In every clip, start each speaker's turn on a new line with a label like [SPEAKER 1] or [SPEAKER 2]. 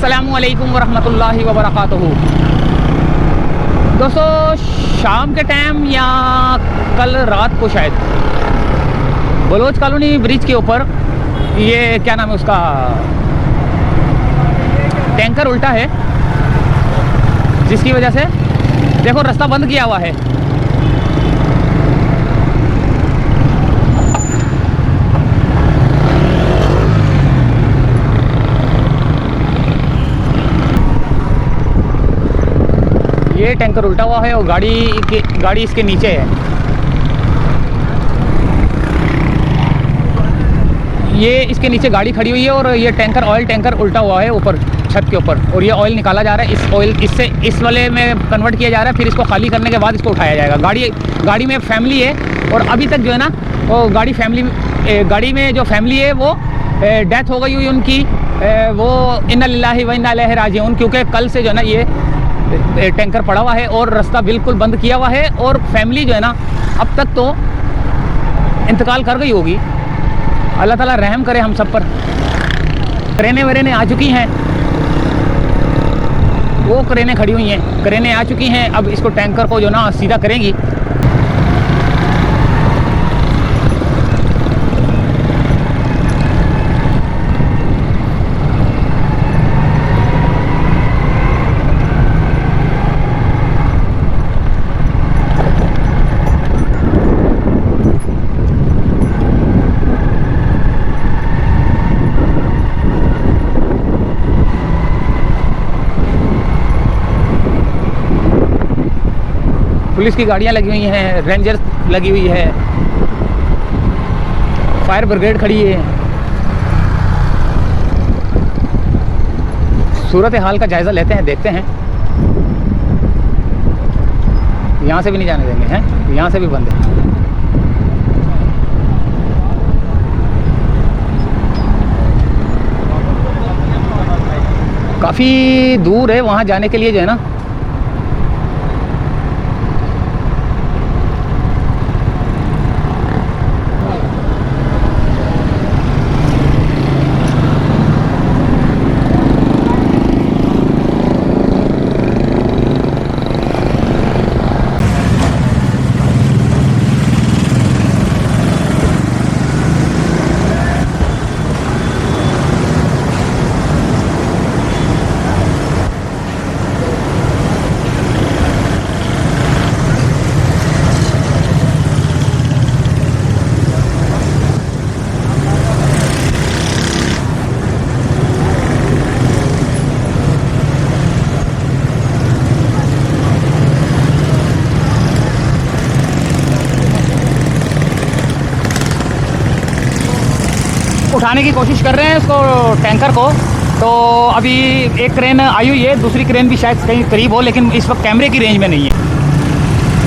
[SPEAKER 1] अस्सलामुअलैकुम वरहमतुल्लाहि वबरकातुहू। दोस्तों, शाम के टाइम या कल रात को शायद बलोच कॉलोनी ब्रिज के ऊपर ये क्या नाम है उसका, टैंकर उल्टा है, जिसकी वजह से देखो रास्ता बंद किया हुआ है। ये टैंकर उल्टा हुआ है और गाड़ी इसके नीचे है। ये इसके नीचे गाड़ी खड़ी हुई है और ये टैंकर ऑयल टैंकर उल्टा हुआ है ऊपर छत के ऊपर, और ये ऑयल निकाला जा रहा है। इस ऑयल इससे इस वाले में कन्वर्ट किया जा रहा है, फिर इसको खाली करने के बाद इसको उठाया जाएगा। गाड़ी में फैमिली है और अभी तक जो है ना वो गाड़ी में जो फैमिली है वो डेथ हो गई हुई उनकी, वो इन्ना लिल्लाहि व इन्ना इलैहि राजिऊन, क्योंकि कल से जो है ना ये टैंकर पड़ा हुआ है और रास्ता बिल्कुल बंद किया हुआ है और फैमिली जो है ना अब तक तो इंतकाल कर गई होगी। अल्लाह ताला रहम करे हम सब पर। क्रेनें वरेनें आ चुकी हैं, वो क्रेनें खड़ी हुई हैं, क्रेनें आ चुकी हैं। अब इसको टैंकर को जो ना सीधा करेंगी। पुलिस की गाड़ियाँ लगी हुई हैं, रेंजर लगी हुई है, फायर ब्रिगेड खड़ी है। सूरत हाल का जायज़ा लेते हैं, देखते हैं। यहाँ से भी नहीं जाने देंगे, हैं यहाँ से भी बंद है। काफ़ी दूर है वहाँ जाने के लिए जो है ना। उठाने की कोशिश कर रहे हैं उसको, टैंकर को। तो अभी एक क्रेन आई हुई है, दूसरी क्रेन भी शायद कहीं करीब हो, लेकिन इस वक्त कैमरे की रेंज में नहीं है।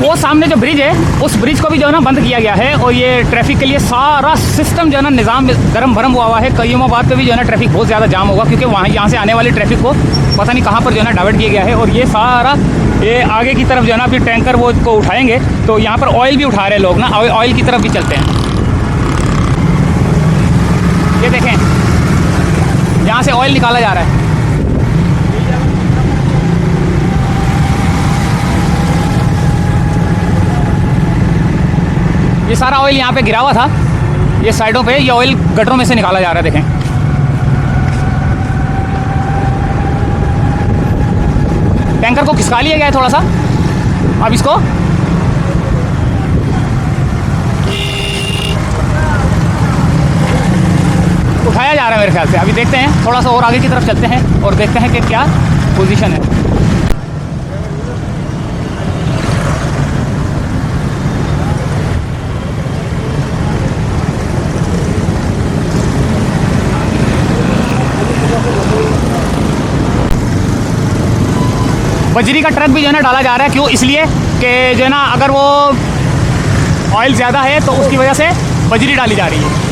[SPEAKER 1] वो सामने जो ब्रिज है उस ब्रिज को भी जो है ना बंद किया गया है, और ये ट्रैफिक के लिए सारा सिस्टम जो है ना निज़ाम गरम भरम हुआ है। करीमाबाद पे भी जो है ना ट्रैफिक बहुत ज़्यादा जाम होगा, क्योंकि वहाँ यहाँ से आने वाले ट्रैफिक को पता नहीं कहाँ पर जो है ना डाइवर्ट किया गया है। और ये सारा ये आगे की तरफ जो है ना अभी टैंकर वो को उठाएँगे, तो यहाँ पर ऑयल भी उठा रहे हैं लोग ना, ऑयल की तरफ भी चलते हैं। ये देखें, यहाँ से ऑयल निकाला जा रहा है। ये सारा ऑयल यहाँ पे गिरा हुआ था, ये साइडों पे, ये ऑयल गटरों में से निकाला जा रहा है। देखें, टैंकर को खिसका लिया गया है थोड़ा सा। अब इसको उठाया जा रहा है मेरे ख्याल से। अभी देखते हैं, थोड़ा सा और आगे की तरफ चलते हैं और देखते हैं कि क्या पोजीशन है। बजरी का ट्रक भी जो है ना डाला जा रहा है। क्यों? इसलिए कि जो है ना अगर वो ऑयल ज़्यादा है तो उसकी वजह से बजरी डाली जा रही है।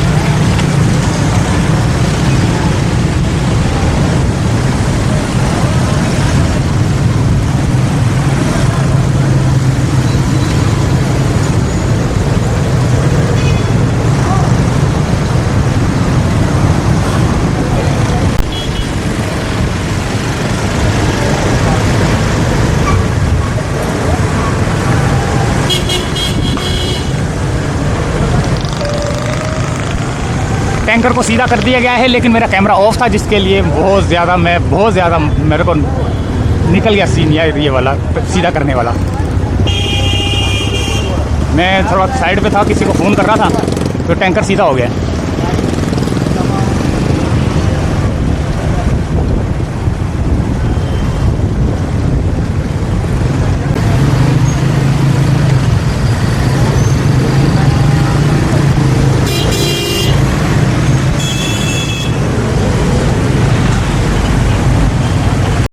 [SPEAKER 1] टैंकर को सीधा कर दिया गया है, लेकिन मेरा कैमरा ऑफ था, जिसके लिए बहुत ज़्यादा मेरे को निकल गया सीन ये वाला सीधा करने वाला। मैं थोड़ा साइड पे था, किसी को फ़ोन कर रहा था, तो टैंकर सीधा हो गया।